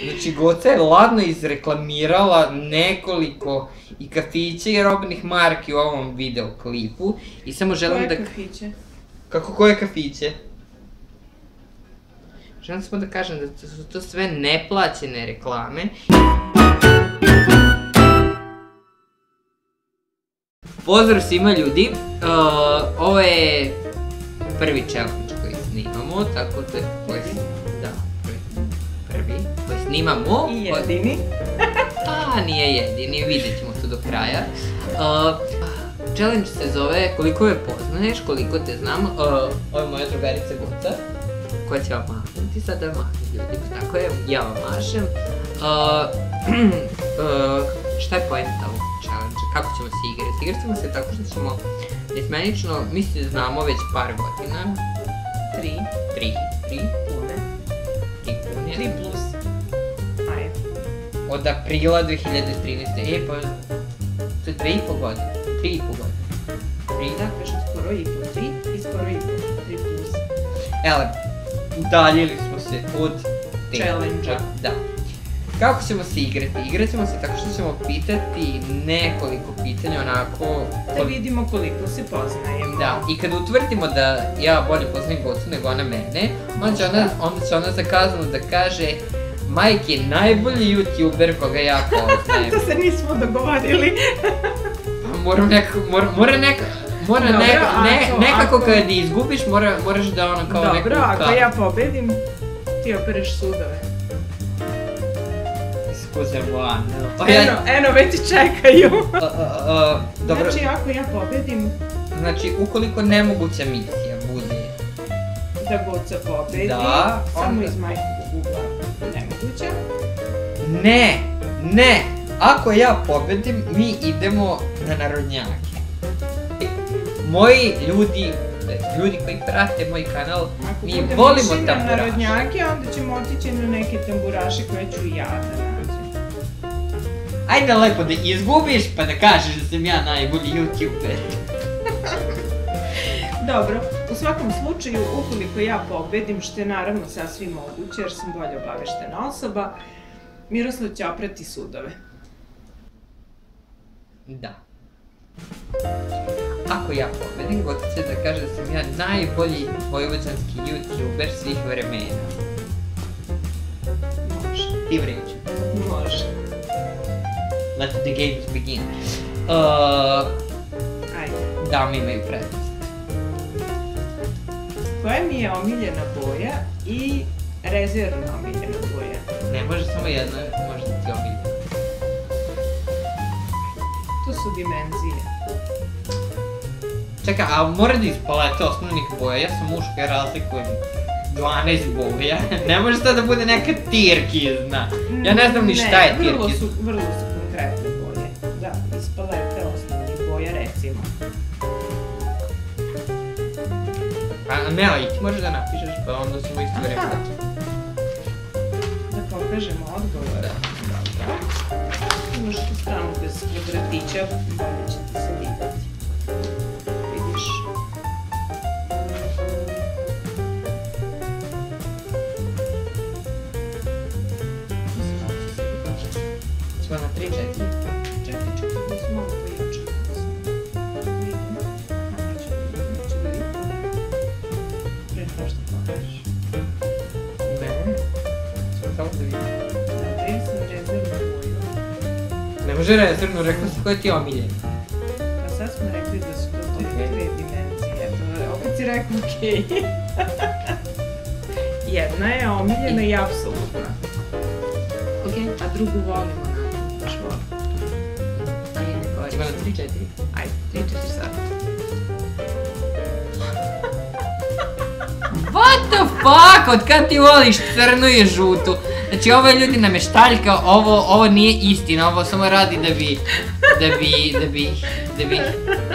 Znači, Goca je ladno izreklamirala nekoliko i kafića i robnih marki u ovom videoklipu i samo želim da... Koje kafiće? Kako koje kafiće? Želim samo da kažem da su to sve neplaćene reklame. Pozdrav svima ljudi, ovo je prvi challenge koji snimamo, tako da... Da, prvi koji snimamo. I jedini. A, nije jedini, vidjet ćemo to do kraja. Challenge se zove koliko me poznaješ, koliko te znam. Ovo je moja drugarica Goca, koja će vam mahnuti, sada mahnu ljudi, tako je, ja vam mašem. Šta je poenta ovog challenge? Kako ćemo se igrati? Igrat ćemo se tako što ćemo nesmenično, mi se znamo već par godina. 3 pune. 3 plus. Ajde. Od aprila 2013. Pa, to je 3,5 godine. 3,5 godine. Dakle, što skoro i po 3 i skoro i po 3 plus. Ele, udaljili smo se od challenge-a. Da. Kako ćemo se igrati? Igrat ćemo se tako što ćemo pitati nekoliko pitanja onako... Da vidimo koliko se poznajemo. Da, i kad utvrdimo da ja bolje poznajem Gocu nego ona mene, onda će ona zakazano da kaže Mike je najbolji youtuber koga ja poznajem. To se nismo dogovorili. Nekako kad izgubiš moraš da ono kao neku... Dobro, ako ja pobedim, ti opereš sudove. Eno, već čekaju. Znači, ako ja pobedim... Znači, ukoliko nemoguća misija bude... Da Goca pobedi, samo iz majkovog ugla nemoguća. Ne! Ako ja pobedim, mi idemo na narodnjake. Moji ljudi koji prate moj kanal, mi volimo tamburaše. Ako budemo išli na narodnjake, onda ćemo otići na neke tamburaše koje ću ja da nađem. Ajde lepo da izgubiš pa da kažeš da sam ja najbolji youtuber. Dobro, u svakom slučaju, ukoliko ja pobedim, što je naravno sasvim moguće jer sam bolje obaveštena osoba, Miroslav će oprati sudove. Da. Ako ja pobedim, Goca će da kaže da sam ja najbolji vojvođanski youtuber svih vremena. Može. Ti vreću. Može. Let the games begin. Ajde. Dame imaju prednost. Koja mi je omiljena boja i rezervna omiljena boja? Ne može samo jedna, može da ti omiljena. To su dimenzije. Čekaj, a mora da ispalete osnovnih boja, ja sam muška, ja razlikujem 12 boja. Ne može to da bude neka tirkizna. Ja ne znam ni šta je tirkizna. Vrlo su konkretne boje. Da, iz palete osnovnih boja, recimo. A Nela, i ti možeš da napišeš, pa onda ćemo isto vremena. Da pokažemo odgovor. Dobro. Imaš tu stranu bez kvadratića, bolje će ti se vidjeti. Vidiš. Ćemo na 3, 4. Čekaj, da se malo pojačam. Vidim. Neću da vidim. Pre nego što pokažeš. Ne, ćemo samo da vidim. Dobro, ja sam rezervnu boju. Ne može rezervno, rekla si koja ti je omiljena. Pa sad smo rekli da su to dve dimenzije. Opet si rekao okej. Jedna je omiljena i apsolutna. A drugu volimo, baš volimo. Ćemo na 3, 4. Ajde, 3, 4 sad. What the fuck, od kad ti voliš crnu i žutu? Znači ovo je ljudi nameštaljka, ovo nije istina, ovo samo radi da bi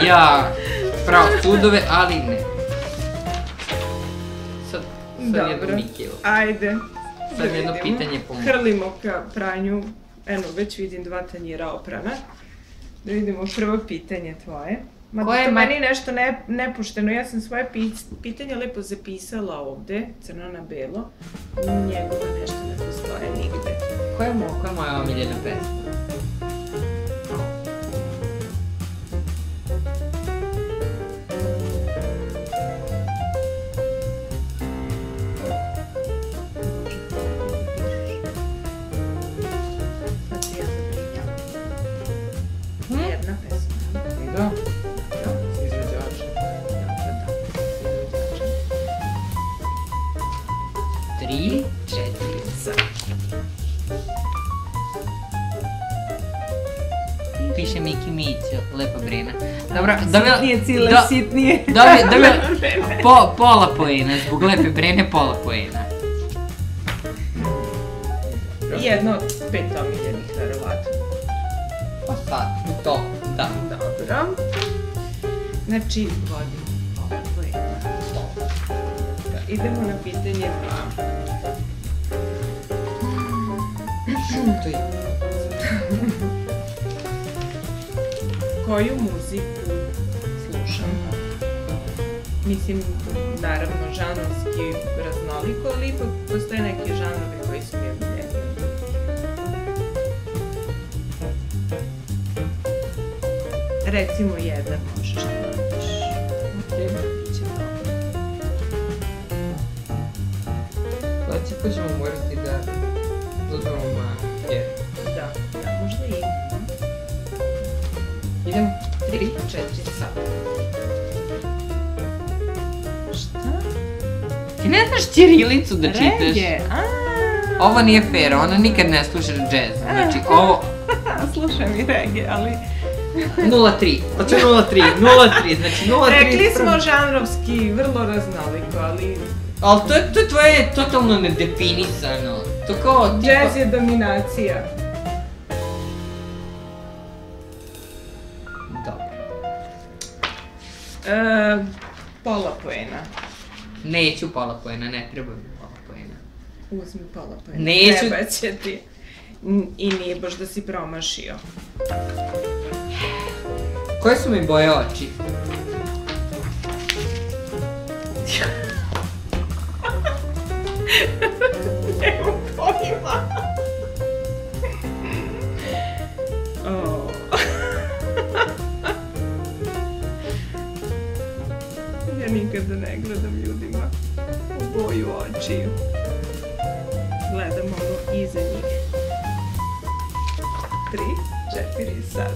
ja pravo sudove, ali ne. Sad jedno Mikijelo. Ajde. Sad jedno pitanje po mogu. Hrlimo ka pranju, eno već vidim 2 tanjira oprana. Da vidimo prvo pitanje tvoje. Mada to meni nešto nepušteno, ja sam svoje pitanje lepo zapisala ovde, crno na belo. Njegova nešto ne postoje nigde. Koja je moja omiljena pesma? Jedna pesma. Da. S izvođačem. Da, 3, 4. sad. Piše Miki Mićo, lepa Brena. Dobro, Sitnije, cile, sitnije. Dobio pola poena, zbog lepe Brene pola poena. Jedno od 5 omiljenih, verovatno. Pa sad, to, da. Dobro. Znači, vodim pola poena. Idemo na pitanje 2. Šutuj. Koju muziku slušam? Mislim, naravno, žanrovski raznoliko, ali ipak postoje neke žanrovi koji su mi omiljeni. Recimo jedan možeš da nađeš. Pa ćemo morati da uzmemo marker. Da, možda i. Idemo. 3, 4, sad. Šta? Ti ne znaš ćirilicu da čitaš? Reggae, Ovo nije fair, ona nikad ne sluša džez. Znači, ovo... Slušam i reggae, ali... 0-3. Hoću 0-3, 0-3, znači 0-3... Rekli smo žanrovski, vrlo raznoliko, ali... Ali to tvoje totalno nedefinisano. To kao tipa... Jazz je dominacija. Dobro. Pola poena. Neću pola poena, ne treba mi pola poena. Uzmi pola poena. Neću... Treba će ti. I nije baš da si promašio. Koje su mi boje oči? Nemam pojma. Ja nikada ne gledam ljudima u boju očiju. Gledam ono iza njih. 3, 4, sad.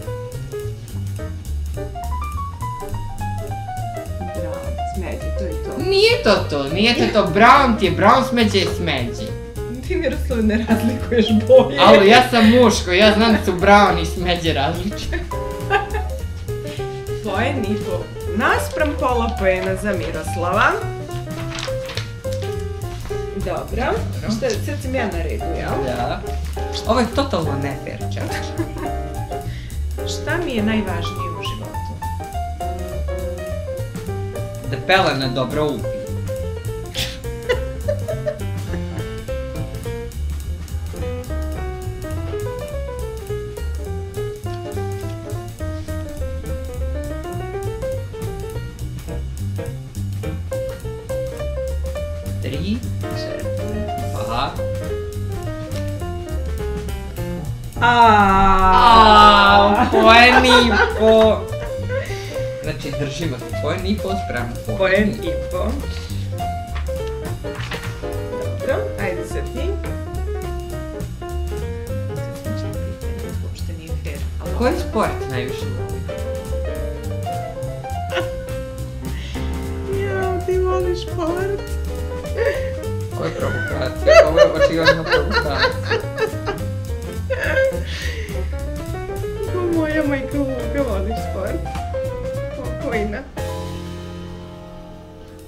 Bravo, smeđe, to je to. Nije to, brown ti je brown, smeđe je smeđe. Ti, Miroslav, ne razlikuješ boje. Ali ja sam muško, ja znam da su brown i smeđe različite. Poen i po. Naspram pola poena za Miroslava. Dobro. Sad sam ja na redu, jel? Da. Ovo je totalno ne fair čak. Šta mi je najvažnije u životu? Da pelena dobro upi. Tri, 2. Poen i po. Znači, držimo se. Poen i po spremno. Poen i po. Dobro, ajde sad ti. Sad smo pitanje, uopšte nije fair. Koji sport najviše voli? Jao, ti voliš sport? Ovo je provokacija, ovo je očigledno provokacija. Moja majka Luka voliš sport. Pokojna.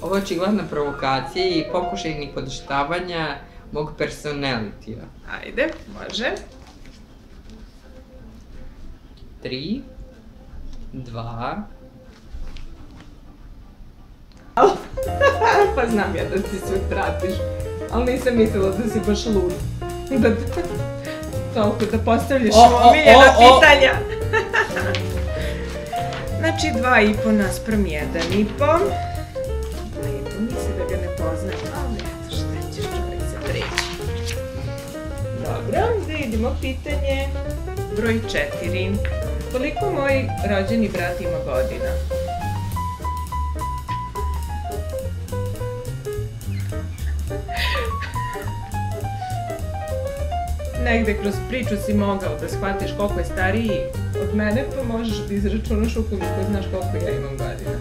Ovo je očigledna provokacija i pokušaj nipodaštavanja mog personalitija. Ajde, može. 3, 2. Pa znam ja da ti sve pratiš, ali nisam mislila da si baš lud. Toliko da postavljaš omiljena pitanja. Znači 2,5 naspram 1,5. 2,5, misli da ga ne poznajem, ali eto šta ćeš, čovjek se preći. Dobro, vidimo pitanje broj 4. Koliko moj rođeni brat ima godina? Negde kroz priču si mogao da shvatiš koliko je stariji od mene, pa možeš da izračunaš ukoliko znaš koliko ja imam godina.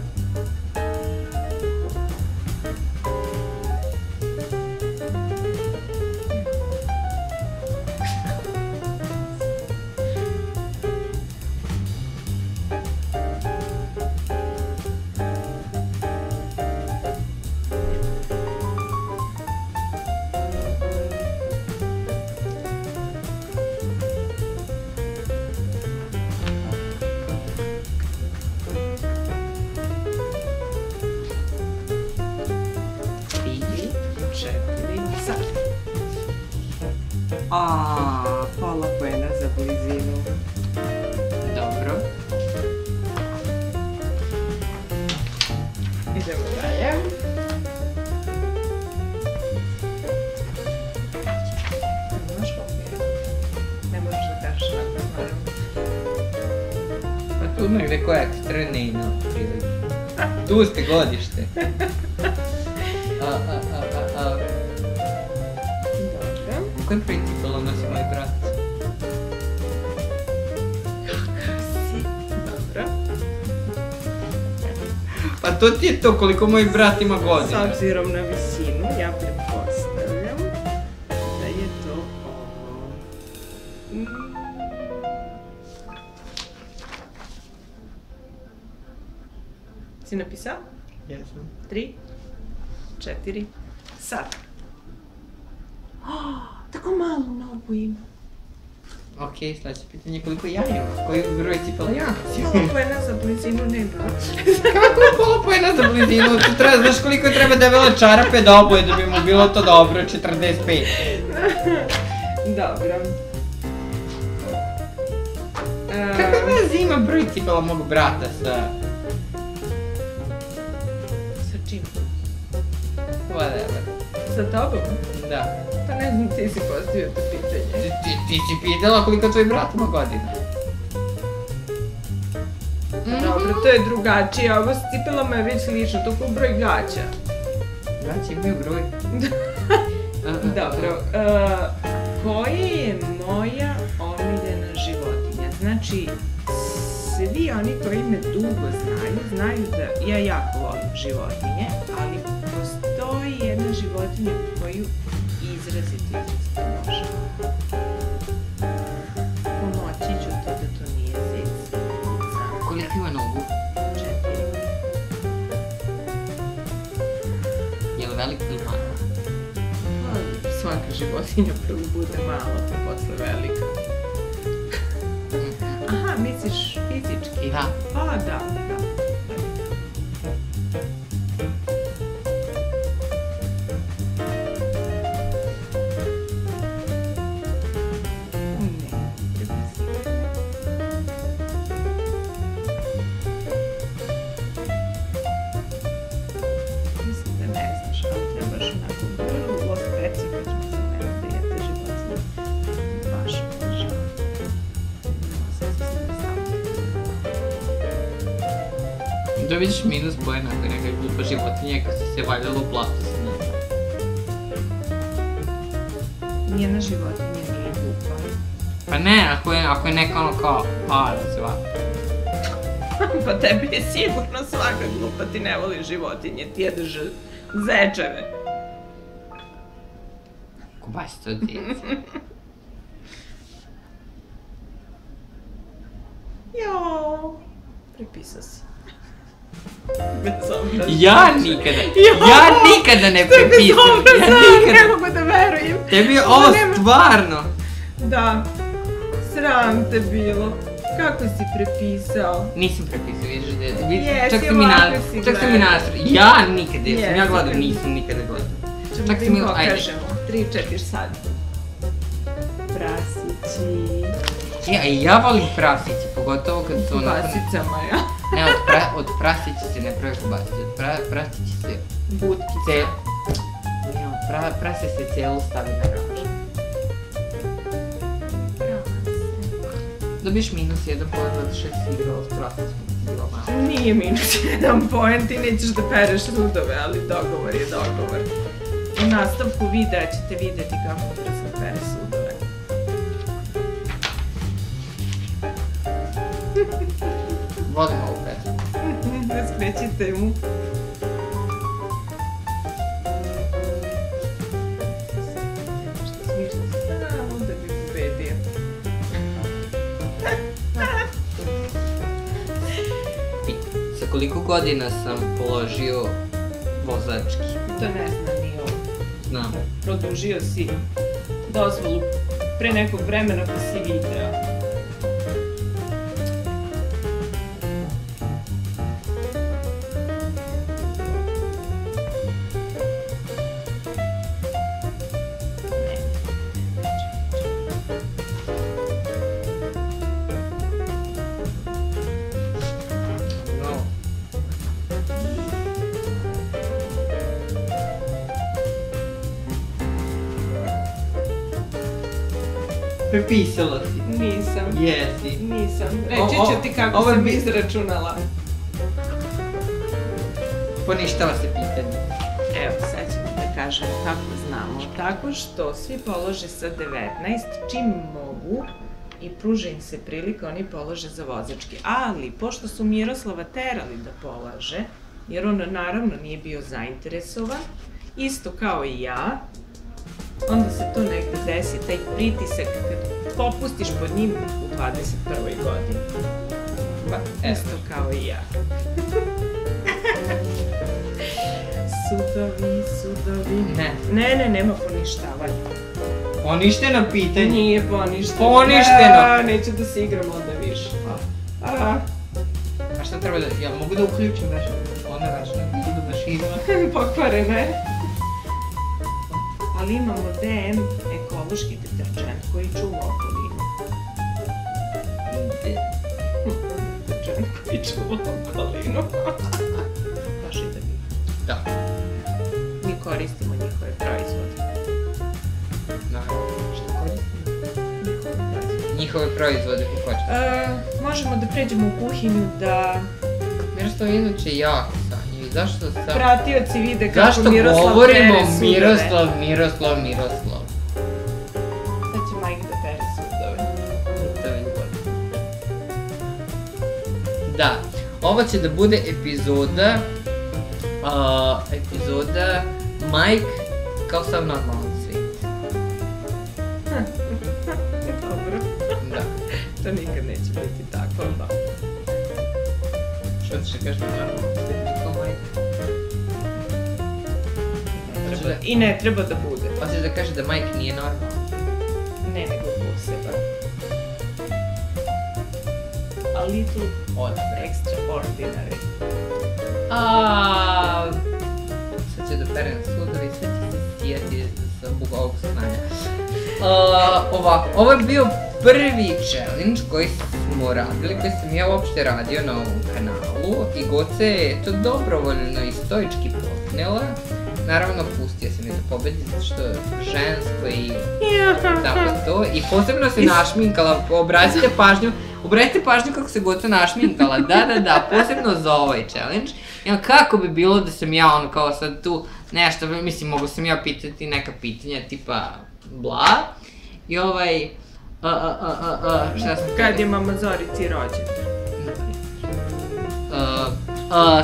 Pola poena za blizinu. Dobro. Idemo dalje. Znaš koliko je? Ne možeš da kažeš tako, naravno. Pa tu negde koja ekstranina, prilike. Tu ste godište. Koji principal nosi moj brat? Kakav si? Dobro. Pa to ti je to, koliko moj brat ima godina. S obzirom na visinu, ja pretpostavljam da je to ovo. Si napisao? Jesam. 3, 4, sad. Tako malo nogu ima. Ok, sljedeće pitanje, koliko ja imam? Koji broj cipela ja nosim? Pola poena za blizinu nema. Kako pola poena za blizinu? Tu treba, znaš koliko treba debele čarape da oboje da bi mu bilo to dobro, 45. Dobro. Kakve veze ima broj cipela mog brata sa... Sa čim? Whatever. Sa tobom? Da. Pa ne znam, ti si postavio to pitanje. Ti si pitala koliko tvoj brat ima godina. Dobro, to je drugačije, a ovo s cipelama je već slično, to kao broj gaća. Gaće imaju broj. Dobro, koja je moja omiljena životinja? Znači, svi oni koji me dugo znaju da ja jako volim životinje, ali postoji jedna životinja koju izrazito može. Pomoći ću to da to nije zic. Koliko ima nogu? 4. Je li veliko ili malo? Svaka životinja prvo bude malo, pa posle velika. Aha, misliš fizički? Da. Pa da. Dobićeš minus poena ako je neka glupa životinja kad si se valjala u platu s njim. Nijedna životinja nije glupa. Pa ne, ako je neka ono kao para sva. Pa tebi je sigurno svaka glupa, ti ne voliš životinje, ti jedeš zečeve. Ko baš to djece. Jao, prepisao si. Ja nikada ne prepisujem. Ne mogu da verujem. Tebi je ovo stvarno. Da, sram te bilo. Kako si prepisao? Nisam prepisao, vidiš da Jesi, čak sam i nasro. Ja nikada, jesam ja gledao, nisam nikada gledao. Čemo da im pokažemo. 3, 4 sad. Prasići. A i ja volim prasiće, pogotovo kad su onako... Basicama, ja. Ne, od prasića se ne pravi kobasiće, od prasiće se... Butkice. Ne, od prase se cijelo stavi na raž. Dobiješ -1 poen zato što si igrala s prosječnom silama. Nije -1 poen, ti nećeš da pereš sudove, ali dogovor je dogovor. U nastavku videa ćete vidjeti kako brzo pere sudove. Volim ovu pesmu. Ne skrećite mu. Onda bi pobedio. Sa koliko godina sam položio vozački? To ne znam ni ovo. Znam. Produžio si dozvolu pre nekog vremena pa si video. Prepisala si. Nisam. Jesi. Nisam. Reći ću ti kako sam izračunala. Poništava se pitanje. Evo, sad ćemo da kažemo kako znamo. Tako što svi polože sa 19, čim mogu i pruže im se prilika, oni polože za vozački. Ali, pošto su Miroslava terali da polaže, jer on naravno nije bio zainteresovan, isto kao i ja, onda se to negde desi, taj pritisak kad popustiš pod njim u 21. godini. Isto kao i ja. Sudovi. Ne, nema poništavanja. Poništeno pitanje. Nije poništeno. Poništeno. Neću da se igram onda više. A šta treba da... Ja mogu da uključim veš? Ona veš, ne budu mašinama. Pokvarene. Ali imamo DM ekološki deterđent koji čuva okolinu. Deterđent koji čuva okolinu. Baš i da bi. Da. Mi koristimo njihove proizvode. Naravno, šta koristimo? Njihove proizvode. Njihove proizvode, kako hoćeš? Možemo da pređemo u kuhinju da... Miroslav je inače jako sanjiv. Zašto sam... Pratioci vide kako Miroslav Zašto pere govorimo sudove. Miroslav? Sad će Mike da pere sudove. To je ljubav. Da, ovo će da bude epizoda Mike kao sam normalan svijet. Dobro. Da. To nikad neće biti tako, da. Što ćeš kažeš normalan svijet kao Mike? I ne treba da bude. Hoćeš da kažeš da Mike nije normalan? Ne, nego poseban. A little extraordinary. Sad će da pere na sudovi i sve će se sijeti sa ovog snanja. Ovako, ovo je bio prvi challenge koji smo radili, koji sam ja uopšte radio na ovom kanalu i Goce je to dobrovoljno i stoički podnela. Naravno, pustio sam je da pobedi zato što je žensko i tako to. I posebno se našminkala, obratite pažnju kako se Goca našminkala, da, posebno za ovaj challenge. Kako bi bilo da sam ja ono kao sad tu nešto, mislim mogu sam ja pitati neka pitanja tipa bla. I šta sam... Kad je mama Zorici rođen?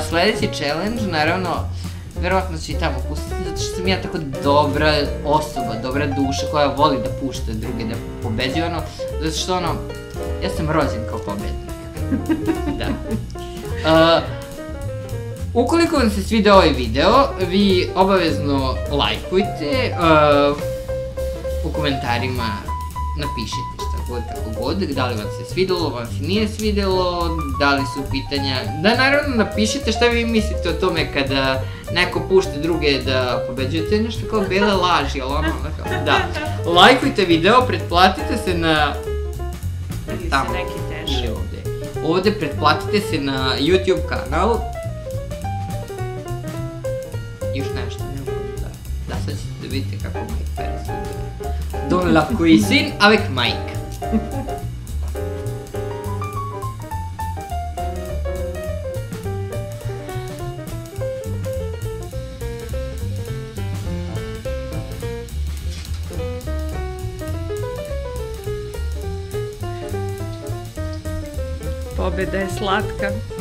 Sljedeći challenge, naravno, verovatno ću i tamo pustiti, zato što sam ja tako dobra osoba, dobra duša koja voli da pušta druge da pobeđuju, ono, zato što ono, ja sam rođen kao pobednik. Da. Ukoliko vam se svidio ovaj video, vi obavezno lajkujte, u komentarima napišite šta god, kako god, da li vam se svidelo, vam se nije svidelo, da li su pitanja, da naravno napišite šta vi mislite o tome kada neko pušta druge da pobeđujete, nešto kao bele laži, ali ono, da. Lajkujte video, pretplatite se na... Ili se neki teže. Ovde pretplatite se na YouTube kanal. Još nešto, ne mogu da sad ćete da vidite kako Mike pere sudove. Dans la cuisine avec Mike. pobeda je slatka.